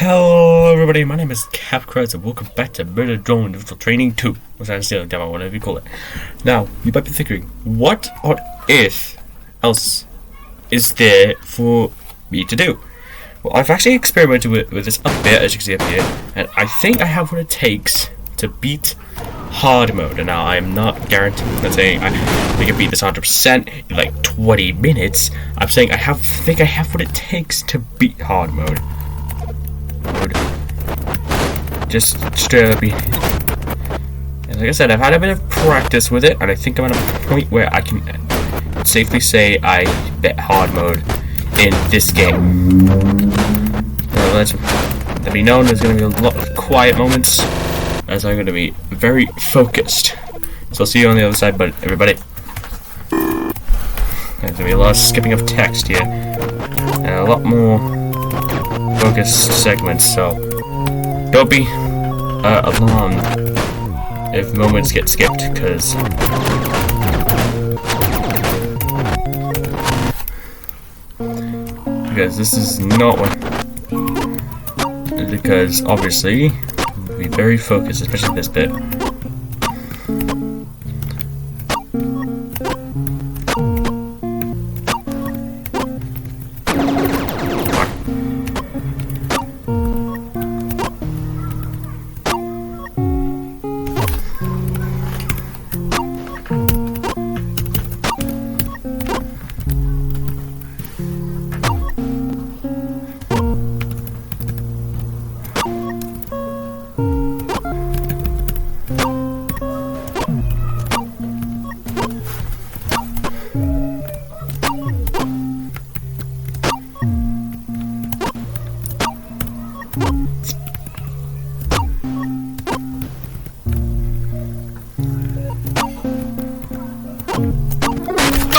Hello everybody, my name is Craz and welcome back to Murder Drone Individual Training 2, or Stealing Demo, whatever you call it. Now, you might be thinking, what on earth else is there for me to do? Well, I've actually experimented with this up here, as you can see up here, and I think I have what it takes to beat hard mode. And now I am not guaranteed, I'm not saying I can beat this 100% in like 20 minutes. I'm saying I think I have what it takes to beat hard mode. Just straight up. And like I said, I've had a bit of practice with it, and I think I'm at a point where I can safely say I bet hard mode in this game. Let be known, there's going to be a lot of quiet moments, as I'm going to be very focused. So I'll see you on the other side, but everybody. There's going to be a lot of skipping of text here, and a lot more focused segments, so don't be alarmed if moments get skipped, because this is not what, because obviously be very focused, especially this bit.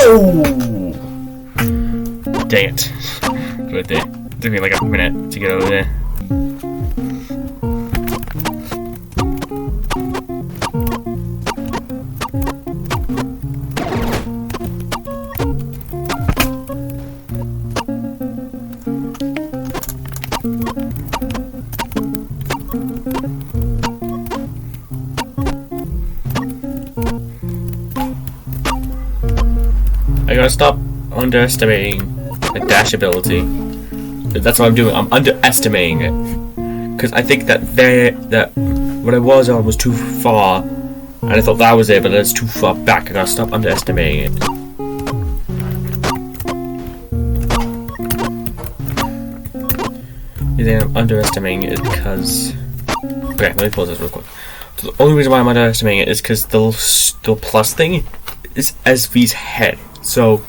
Oh! Dang it. Right there. It took me like a minute to get over there. I gotta stop underestimating the dash ability. That's what I'm doing. I'm underestimating it, because I think that what I was on was too far, and I thought that was it, but it's too far back. I gotta stop underestimating it. You think I'm underestimating it because? Okay, let me pause this real quick. So the only reason why I'm underestimating it is because the plus thing is SV's head. So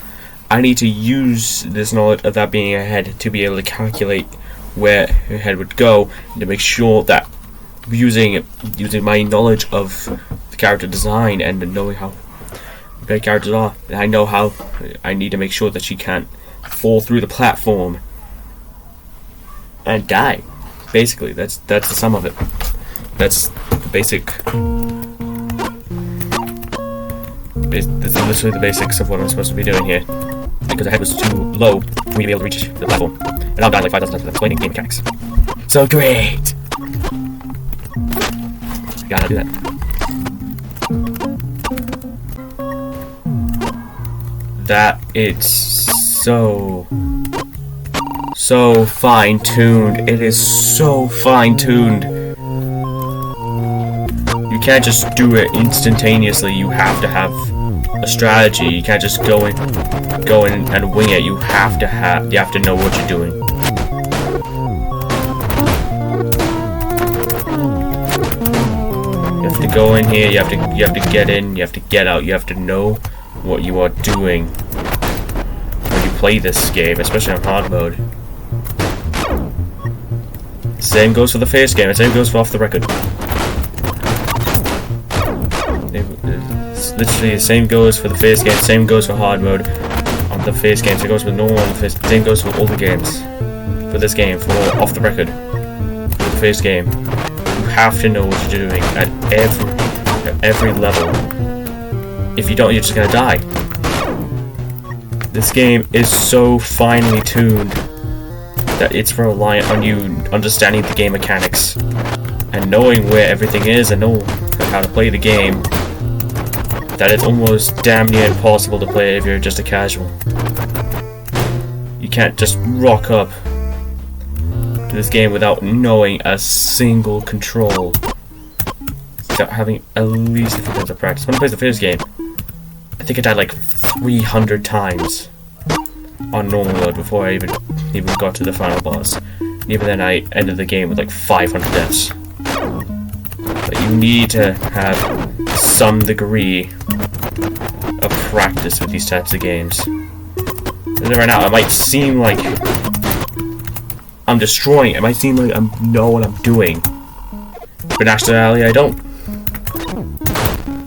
I need to use this knowledge of that being a head to be able to calculate where her head would go, and to make sure that using my knowledge of the character design and knowing how great characters are, I know how I need to make sure that she can't fall through the platform and die. Basically, that's the sum of it. That's the basic. That's literally the basics of what I'm supposed to be doing here, because the head was too low for me to be able to reach the platform, and I'll die like 5,000 times without explaining game mechanics. So great! I gotta do that. That it's so fine-tuned. It is so fine-tuned. You can't just do it instantaneously. You have to have a strategy. You can't just go in and wing it. You have to know what you're doing. You have to go in here. You have to get in. You have to get out. You have to know what you are doing when you play this game, especially on hard mode. Same goes for the first game. The same goes for off the record. Literally the same goes for the first game, same goes for hard mode on the first game, same goes for normal on the first, same goes for all the games. For this game, for off the record, for the first game, you have to know what you're doing at every level. If you don't, you're just gonna die. This game is so finely tuned that it's reliant on you understanding the game mechanics and knowing where everything is and know how to play the game, that it's almost damn near impossible to play if you're just a casual. You can't just rock up to this game without knowing a single control, without having at least a few times of practice. When I played the first game, I think I died like 300 times on normal mode before I even got to the final boss. And even then I ended the game with like 500 deaths. But you need to have some degree of practice with these types of games. And right now it might seem like I'm destroying it. It might seem like I know what I'm doing. But in actuality I don't.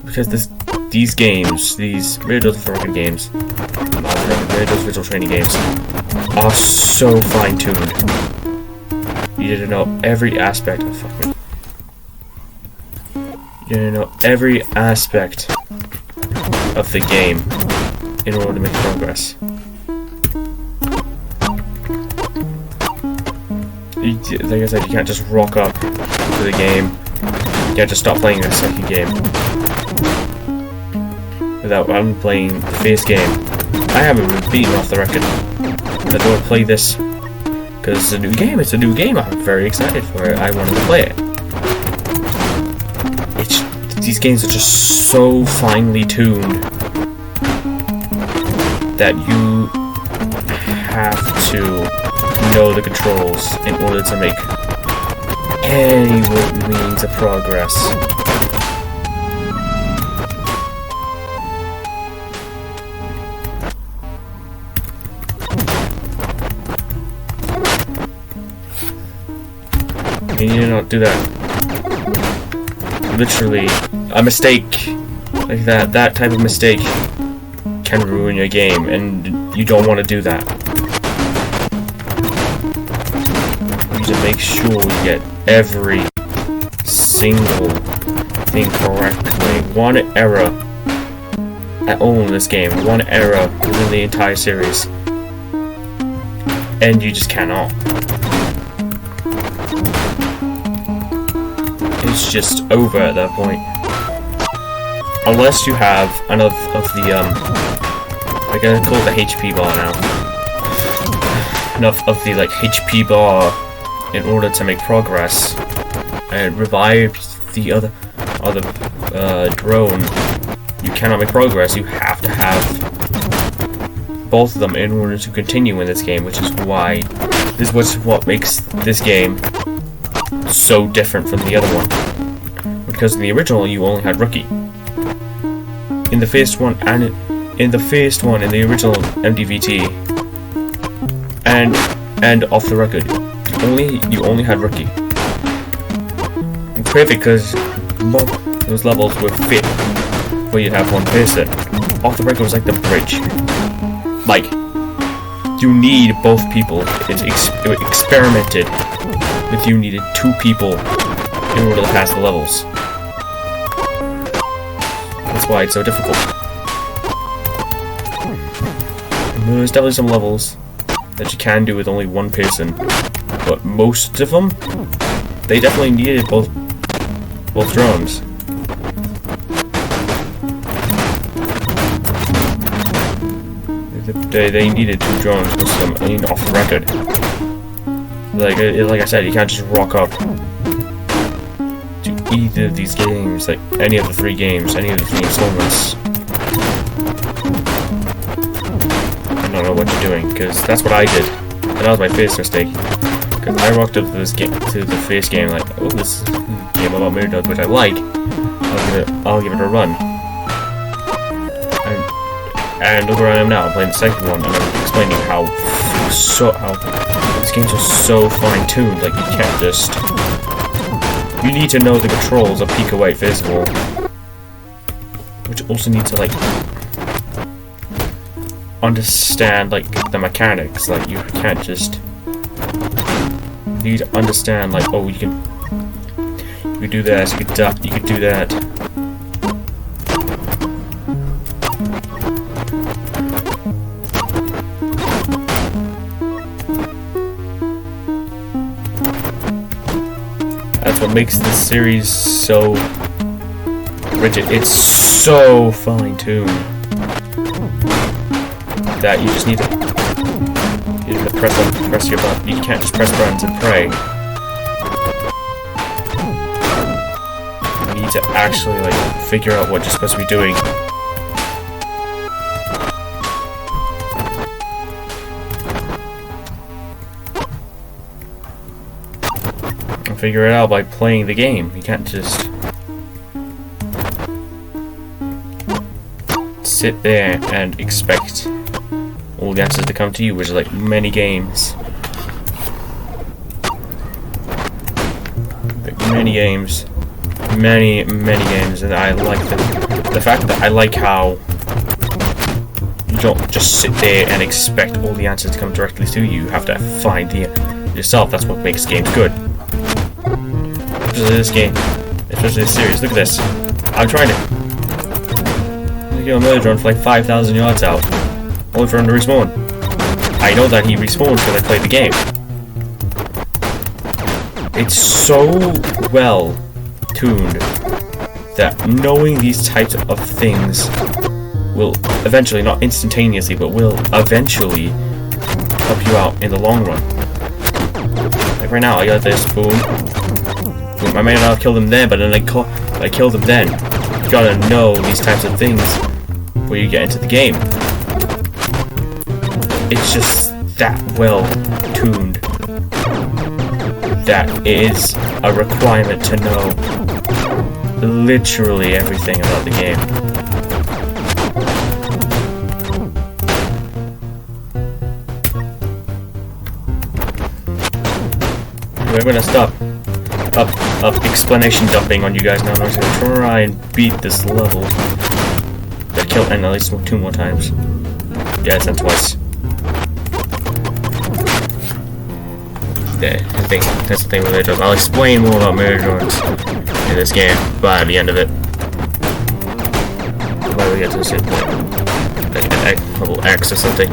Because these games, these Rare for Record games, Rare Virtual Training games, are so fine-tuned. You need to know every aspect of You need to know every aspect of the game in order to make progress. Like I said, you can't just rock up to the game. You can't just stop playing the second game without playing the first game. I haven't been beaten off the record. I don't play this because it's a new game. It's a new game. I'm very excited for it. I wanted to play it. These games are just so finely tuned that you have to know the controls in order to make any means of progress. And you need not do that. Literally, a mistake like that type of mistake can ruin your game, and you don't want to do that. You need to make sure you get every single thing correctly. One error at all in this game, one error within the entire series, and you just cannot. It's just over at that point. Unless you have enough of the I gotta call it the HP bar now. Enough of the like HP bar in order to make progress and revive the other drone. You cannot make progress. You have to have both of them in order to continue in this game, which is why what makes this game so different from the other one. Because in the original you only had Rookie. In the first one in the original MDVT and off the record, you only had Rookie. It's perfect because those levels were fit where you'd have one person. Off the record was like the bridge. Like, you need both people. It experimented with you needed 2 people in order to pass the levels. That's why it's so difficult. There's definitely some levels that you can do with only one person, but most of them, they definitely needed both drones. They needed 2 drones, most of them, I mean, off the record. Like I said, you can't just rock up to either of these games, like any of the 3 games, any of the 3 installments. I don't know what you're doing, because that's what I did. And that was my first mistake. Because I rocked up to this game, to the first game, like, oh, this is a game about mirror nodes, which I like. I'll give it a run. And look where I am now. I'm playing the second one, and I'm explaining how these games are so fine-tuned. Like, you can't just. You need to know the controls of Peak Away, first of all, which also need to like understand like the mechanics. Like, you can't just. You need to understand like, oh, you can do this, you could do that. That's what makes this series so rigid. It's so fine-tuned that you just need to press your button. You can't just press buttons and pray. You need to actually like figure out what you're supposed to be doing. And figure it out by playing the game. You can't just sit there and expect all the answers to come to you, which is like many games. Many games, and I like the fact that I like how you don't just sit there and expect all the answers to come directly to you. You have to find the yourself. That's what makes games good. Especially this game, especially this series. Look at this. I'm trying to kill a murder drone for like 5,000 yards out, only for him to respawn. I know that he respawns because I played the game. It's so well tuned that knowing these types of things will eventually, not instantaneously, but will eventually help you out in the long run. Like right now, I got this, boom. I may not kill them then, but then I kill them then. You gotta know these types of things where you get into the game. It's just that well tuned that it is a requirement to know literally everything about the game. We're gonna stop explanation dumping on you guys now. I'm just gonna try and beat this level. That killed N at least 2 more times. Yes, and twice. Yeah, I think that's the thing with murder drones. I'll explain more about murder drones in this game by the end of it. Why we get to this point? Like a level X or something.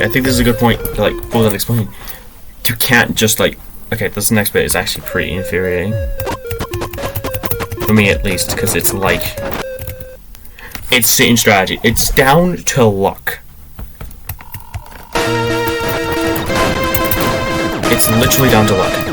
I think this is a good point to like fully explain. You can't just like, okay, this next bit is actually pretty infuriating. For me at least, because it's like, it's sitting strategy. It's down to luck. It's literally down to luck.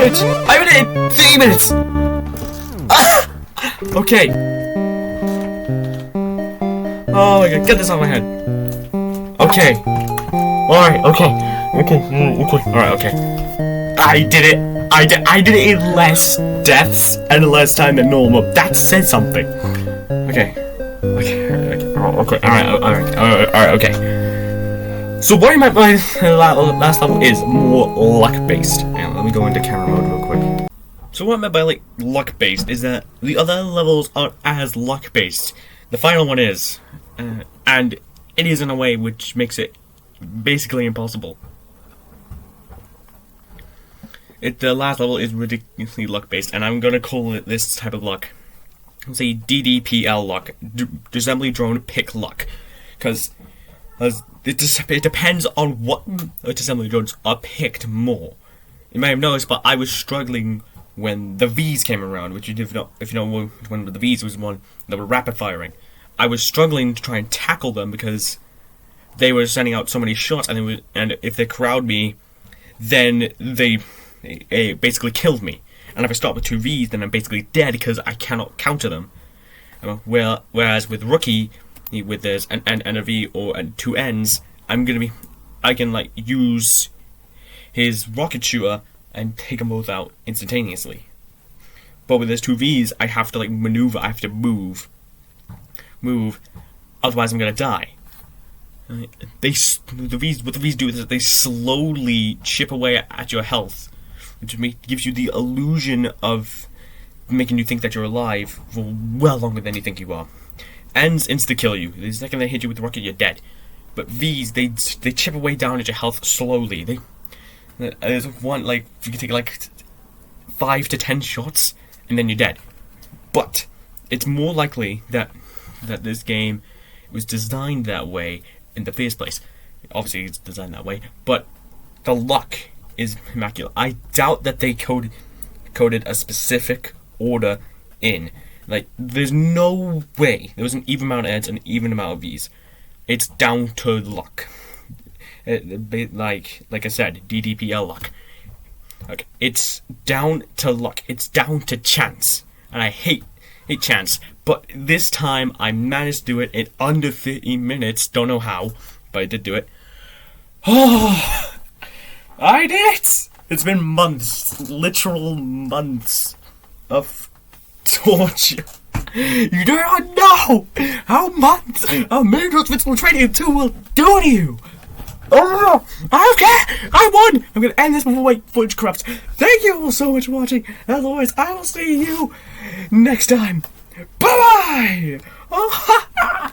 it! I'm in it! 3 minutes! Ah! Okay. Oh my god, get this out of my head. Okay. Alright, okay. Alright, okay. I did it. I did it in less deaths and less time than normal. That says something. Okay. Alright, okay. So what I meant by last level is more luck-based. Now, let me go into camera mode real quick. So what I meant by, like, luck-based is that the other levels aren't as luck-based. The final one is. And it is in a way which makes it basically impossible. The last level is ridiculously luck-based, and I'm gonna call it this type of luck. Let's say DDPL luck. Assembly Drone Pick Luck. Because it depends on what assembly drones are picked more. You may have noticed, but I was struggling when the V's came around, which if you know when the V's was one that were rapid firing. I was struggling to try and tackle them because they were sending out so many shots, and if they corralled me, then they basically killed me. And if I start with 2 V's, then I'm basically dead because I cannot counter them. Whereas with Rookie, with this and a V or 2 N's, I can like use his rocket shooter and take them both out instantaneously. But with those 2 V's, I have to like maneuver. I have to move. Otherwise I'm gonna die. What the V's do is they slowly chip away at your health, which gives you the illusion of making you think that you're alive for well longer than you think you are. Ends insta-kill you. The second they hit you with the rocket, you're dead. But V's, they chip away down at your health slowly. There's one, like, you can take like 5 to 10 shots, and then you're dead. But it's more likely that this game was designed that way in the first place. Obviously it's designed that way, but the luck is immaculate. I doubt that they coded a specific order in. Like, there's no way there was an even amount of Eds and an even amount of V's. It's down to luck. Like I said, DDPL luck. Okay, it's down to luck. It's down to chance, and I hate chance. But this time I managed to do it in under 30 minutes. Don't know how, but I did do it. Oh, I did it! It's been months, literal months of torture. You do not know how months of mental physical training 2 will do to you. Oh, okay, I won. I'm gonna end this before my footage corrupts. Thank you all so much for watching. As always, I will see you next time. Bye bye.